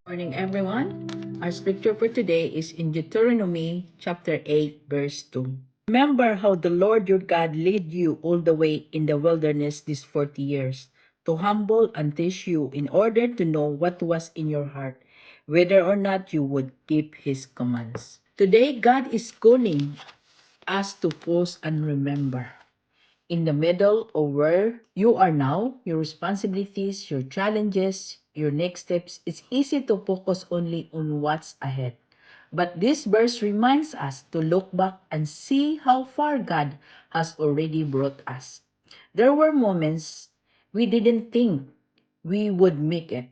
Morning, everyone. Our scripture for today is in Deuteronomy chapter 8, verse 2. Remember how the Lord your God led you all the way in the wilderness these 40 years to humble and teach you in order to know what was in your heart, whether or not you would keep his commands. Today, God is calling us to pause and remember. In the middle of where you are now, your responsibilities, your challenges, your next steps, it's easy to focus only on what's ahead. But this verse reminds us to look back and see how far God has already brought us. There were moments we didn't think we would make it,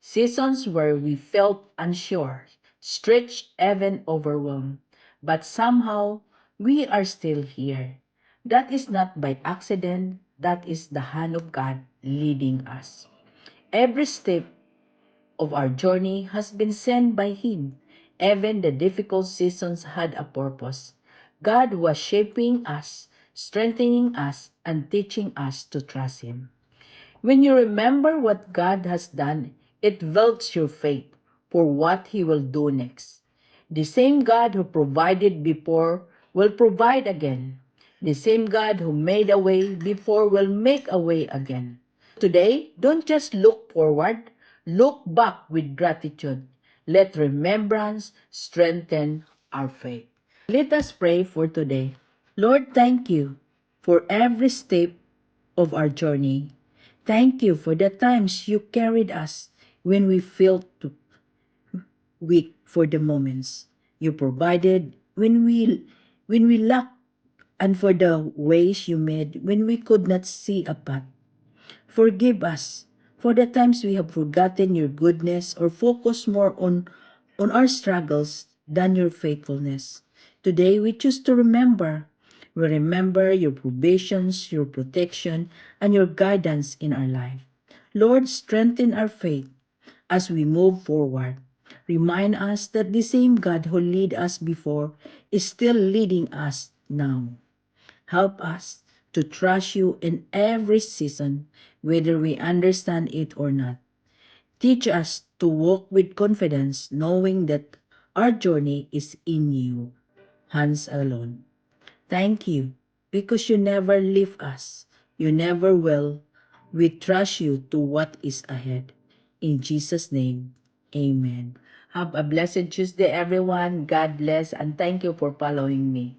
seasons where we felt unsure, stretched, even overwhelmed. But somehow, we are still here. That is not by accident, that is the hand of God leading us. Every step of our journey has been sent by Him. Even the difficult seasons had a purpose. God was shaping us, strengthening us, and teaching us to trust Him. When you remember what God has done, it builds your faith for what He will do next. The same God who provided before will provide again. The same God who made a way before will make a way again. Today, don't just look forward, look back with gratitude. Let remembrance strengthen our faith. Let us pray for today. Lord, thank you for every step of our journey. Thank you for the times you carried us when we felt too weak, for the moments you provided when we lacked, and for the ways you made when we could not see a path. Forgive us for the times we have forgotten your goodness or focused more on our struggles than your faithfulness. Today we choose to remember. We remember your provisions, your protection, and your guidance in our life. Lord, strengthen our faith as we move forward. Remind us that the same God who led us before is still leading us now. Help us to trust you in every season, whether we understand it or not. Teach us to walk with confidence, knowing that our journey is in you, hands alone. Thank you, because you never leave us. You never will. We trust you to what is ahead. In Jesus' name, amen. Have a blessed Tuesday, everyone. God bless, and thank you for following me.